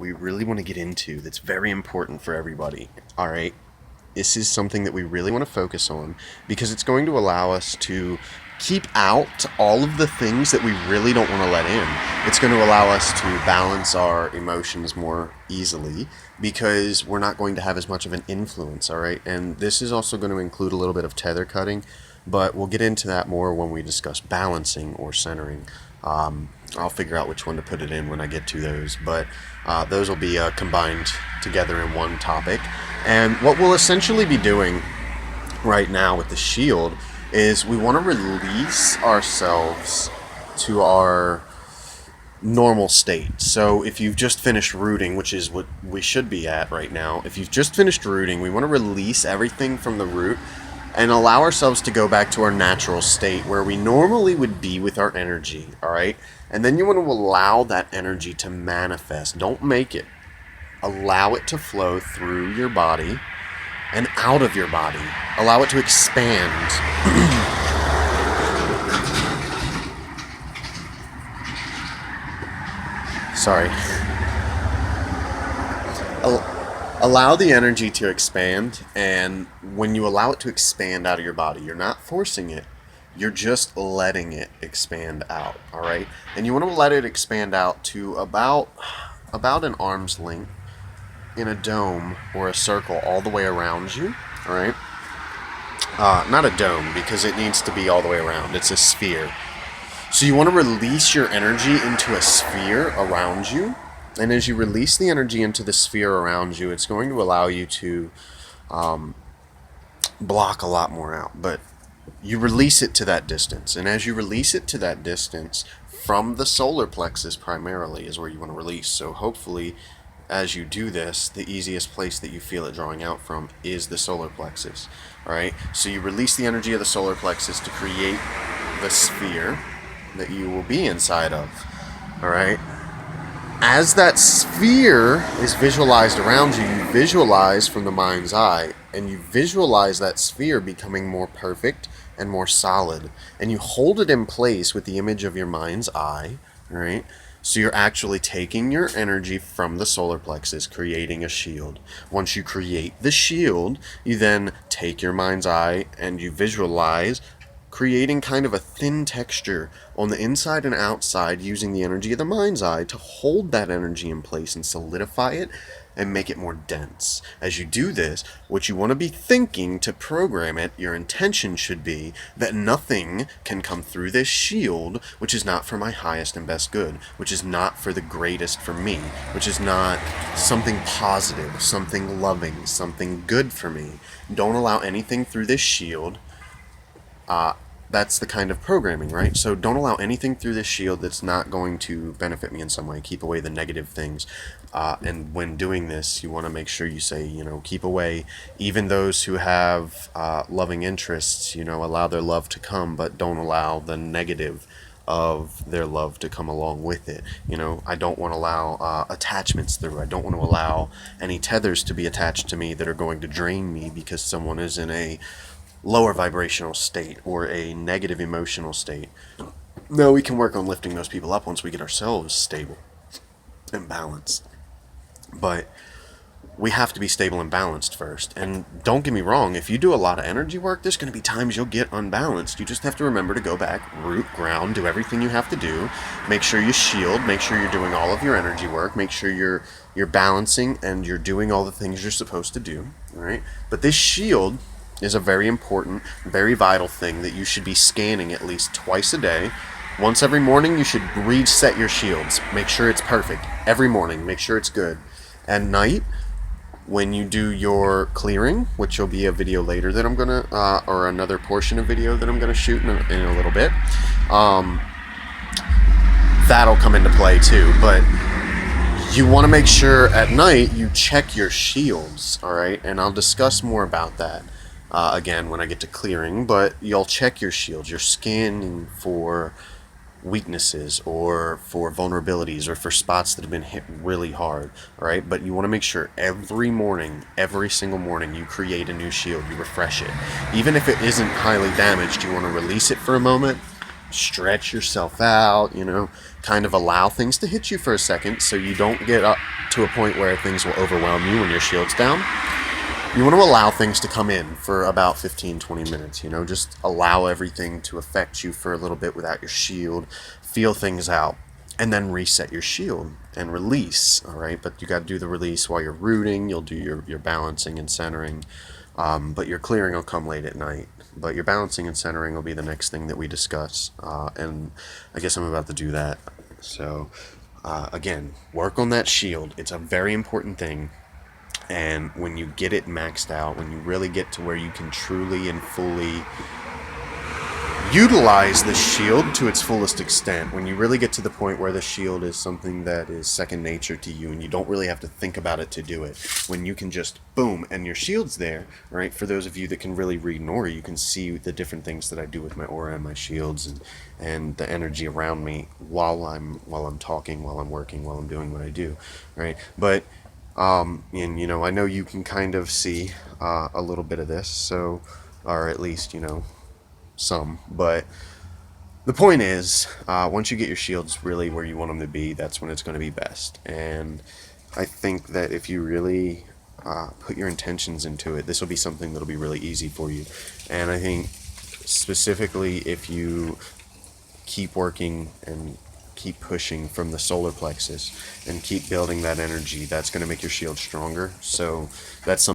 we really want to get into that's very important for everybody. All right. This is something that we really want to focus on because it's going to allow us to keep out all of the things that we really don't want to let in. It's going to allow us to balance our emotions more easily because we're not going to have as much of an influence, all right? And this is also going to include a little bit of tether cutting, but we'll get into that more when we discuss balancing or centering. I'll figure out which one to put it in when I get to those, but those will be combined together in one topic. And what we'll essentially be doing right now with the shield is we want to release ourselves to our normal state. So if you've just finished rooting, which is what we should be at right now, if you've just finished rooting, we want to release everything from the root and allow ourselves to go back to our natural state where we normally would be with our energy, all right? And then you want to allow that energy to manifest. Don't make it. Allow it to flow through your body and out of your body. Allow it to expand. Sorry. Allow the energy to expand, and when you allow it to expand out of your body, you're not forcing it. You're just letting it expand out, all right? And you want to let it expand out to about an arm's length in a dome or a circle all the way around you, all right? Not a dome, because it needs to be all the way around. It's a sphere. So you want to release your energy into a sphere around you. And as you release the energy into the sphere around you, it's going to allow you to block a lot more out. But you release it to that distance. And as you release it to that distance, from the solar plexus primarily is where you want to release. So hopefully, as you do this, the easiest place that you feel it drawing out from is the solar plexus. All right? So you release the energy of the solar plexus to create the sphere that you will be inside of. All right? As that sphere is visualized around you, you visualize from the mind's eye, and you visualize that sphere becoming more perfect and more solid. And you hold it in place with the image of your mind's eye, all right? So you're actually taking your energy from the solar plexus, creating a shield. Once you create the shield, you then take your mind's eye and you visualize creating kind of a thin texture on the inside and outside using the energy of the mind's eye to hold that energy in place and solidify it and make it more dense. As you do this, what you want to be thinking to program it, your intention should be that nothing can come through this shield which is not for my highest and best good, which is not for the greatest for me, which is not something positive, something loving, something good for me. Don't allow anything through this shield. That's the kind of programming, right? So don't allow anything through this shield that's not going to benefit me in some way. Keep away the negative things. And when doing this, you want to make sure you say, keep away even those who have loving interests, allow their love to come, but don't allow the negative of their love to come along with it. I don't want to allow attachments through. I don't want to allow any tethers to be attached to me that are going to drain me because someone is in a lower vibrational state or a negative emotional state. No, we can work on lifting those people up once we get ourselves stable and balanced. But we have to be stable and balanced first. And don't get me wrong, if you do a lot of energy work, there's going to be times you'll get unbalanced. You just have to remember to go back, root, ground, do everything you have to do. Make sure you shield, make sure you're doing all of your energy work, make sure you're balancing and you're doing all the things you're supposed to do. All right? But this shield is a very important, very vital thing that you should be scanning at least twice a day. Once every morning, you should reset your shields. Make sure it's perfect. Every morning, make sure it's good. At night, when you do your clearing, which will be a video later that I'm going to, or another portion of video that I'm going to shoot in a little bit, that'll come into play too. But you want to make sure at night you check your shields, all right? And I'll discuss more about that. Again, when I get to clearing, but you'll check your shields. You're scanning for weaknesses or for vulnerabilities or for spots that have been hit really hard, all right? But you want to make sure every morning, every single morning, you create a new shield, you refresh it. Even if it isn't highly damaged, you want to release it for a moment stretch yourself out, kind of allow things to hit you for a second so you don't get up to a point where things will overwhelm you when your shield's down. You want to allow things to come in for about 15-20 minutes, just allow everything to affect you for a little bit without your shield, feel things out, and then reset your shield and release, all right? But you got to do the release while you're rooting. You'll do your balancing and centering, but your clearing will come late at night. But your balancing and centering will be the next thing that we discuss, and I guess I'm about to do that. So, again, work on that shield. It's a very important thing. And when you get it maxed out, when you really get to where you can truly and fully utilize the shield to its fullest extent, when you really get to the point where the shield is something that is second nature to you and you don't really have to think about it to do it, when you can just boom and your shield's there, right? For those of you that can really read an aura, you can see the different things that I do with my aura and my shields and the energy around me while I'm talking, while I'm working, while I'm doing what I do, right? But and I know you can kind of see a little bit of this, so, or at least some, but the point is, once you get your shields really where you want them to be, that's when it's going to be best. And I think that if you really put your intentions into it, this will be something that'll be really easy for you. And I think specifically if you keep working and keep pushing from the solar plexus and keep building that energy, that's going to make your shield stronger. So that's something